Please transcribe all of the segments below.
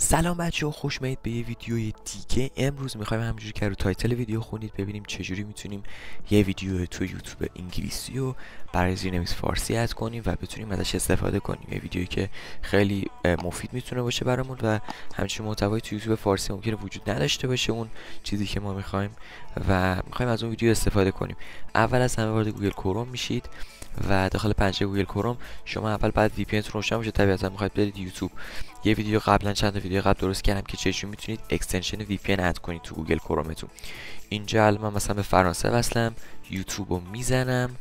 سلام بچه‌ها، خوش اومدید به یه ویدیوی دیگه. امروز میخوایم همونجوری که رو تایتل ویدیو خوندید ببینیم چجوری میتونیم یه ویدیو تو یوتیوب انگلیسی رو برای زیرنویس فارسی اد کنیم و بتونیم ازش استفاده کنیم. یه ویدیویی که خیلی مفید میتونه باشه برامون و همچنین محتوای تو یوتیوب فارسی ممکنه وجود نداشته باشه اون چیزی که ما میخوایم و میخوایم از اون ویدیو استفاده کنیم. اول از همه وارد گوگل کروم میشید و داخل پنجره گوگل کروم شما اول بعد وی پی ان روشن باشه. طبیعتا میخواید برید یوتیوب. یه ویدیو قبلا چند تا ویدیو قبل درست کردم که چجوری میتونید اکستنشن وی پی ان اد کنید تو گوگل کرومتون. اینجا الان من مثلا به فرانسه وصلم، یوتیوب رو میزنم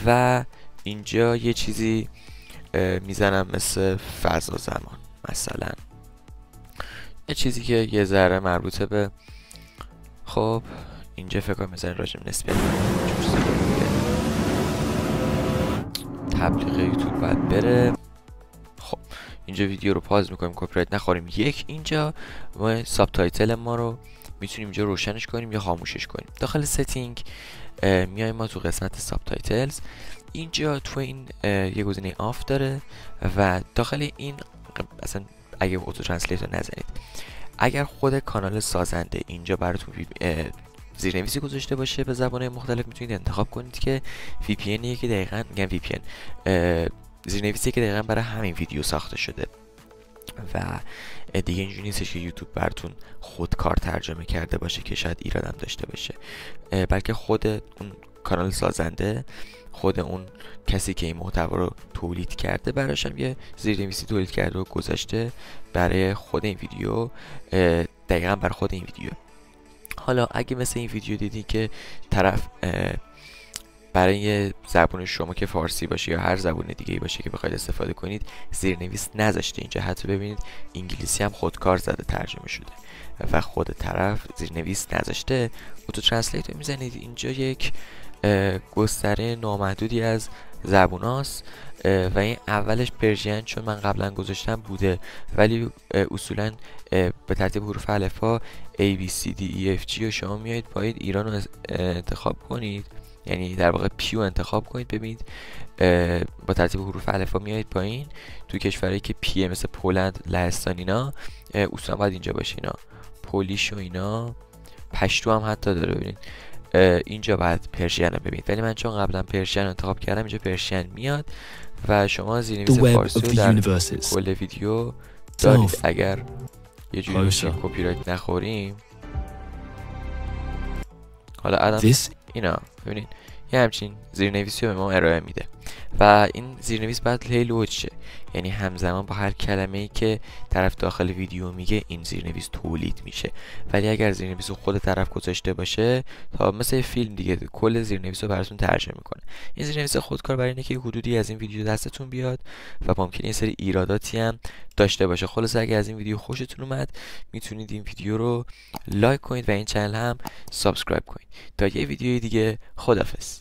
و اینجا یه چیزی میزنم مثل فضا زمان، مثلا یه چیزی که یه ذره مربوطه به خب اینجا فکر کنم مثلا راجع به نسبیت تبلیغ یوتیوب باید بره. خب اینجا ویدیو رو پاز میکنیم کپی رایت نخوریم. اینجا ما ساب تایتل ما رو میتونیم اینجا روشنش کنیم یا خاموشش کنیم. داخل ستینگ میایم ما تو قسمت ساب تایتلز. اینجا تو این یه گزینه آف داره و داخل این اصلا اگه اتو ترنسلیت رو نزنید، اگر خود کانال سازنده اینجا براتون زیرنویسی گذاشته باشه به زبان‌های مختلف، میتونید انتخاب کنید که وی پی ان که دقیقاً میگم وی پی ان زیرنویسی که دقیقاً برای همین ویدیو ساخته شده و دیگه اینجوری نیستش که یوتیوب براتون خودکار ترجمه کرده باشه که شاید ایرادم داشته باشه، بلکه خود اون کانال سازنده، خود اون کسی که این محتوا رو تولید کرده براش هم یه زیرنویسی تولید کرده و گذاشته برای خود این ویدیو، دقیقاً برای خود این ویدیو. حالا اگه مثل این ویدیو دیدی که طرف برای یه زبون شما که فارسی باشه یا هر زبون دیگه ای باشه که بخواید استفاده کنید زیرنویس نذاشته، اینجا حتی ببینید انگلیسی هم خودکار زده ترجمه شده و خود طرف زیرنویس نذاشته، اتو ترنسلیت رو میزنید. اینجا یک گستره نامحدودی از زبوناست و این اولش پرژین چون من قبلا گذاشتم بوده، ولی اصولا به ترتیب حروف الفبا A B C D E F G و شما میایید باید ایران رو انتخاب کنید، یعنی در واقع پیو انتخاب کنید. ببینید با ترتیب حروف الفبا میایید پایین. تو کشورهایی که پیه مثل پولند، لهستان، اینا اصولا باید اینجا باشه، اینا پولیش و اینا، پشتو هم حتی داره. ببینید اینجا باید پرژین رو ببینید، ولی من چون قبلا پرژین انتخاب کردم اینجا پرژین میاد و شما زیرنویس فارسی رو در کل ویدیو دارید. اگر یه جوری کپی رایت نخوریم، حالا ادم اینا ببینید یه همچین زیرنویسی رو به ما ارائه میده و این زیرنویس باید هی لود شه، یعنی همزمان با هر کلمه ای که طرف داخل ویدیو میگه این زیرنویس تولید میشه. ولی اگر زیرنویس رو خود طرف گذاشته باشه تا مثل فیلم دیگه کل زیرنویس رو براتون ترجمه میکنه. این زیرنویس خودکار برای اینه که حدودی از این ویدیو دستتون بیاد و ممکنه یه سری ایراداتی هم داشته باشه. خلاص اگر از این ویدیو خوشتون اومد میتونید این ویدیو رو لایک کنید و این چنل هم سابسکرایب کنید. تا یه ویدیوی دیگه، خداحافظ.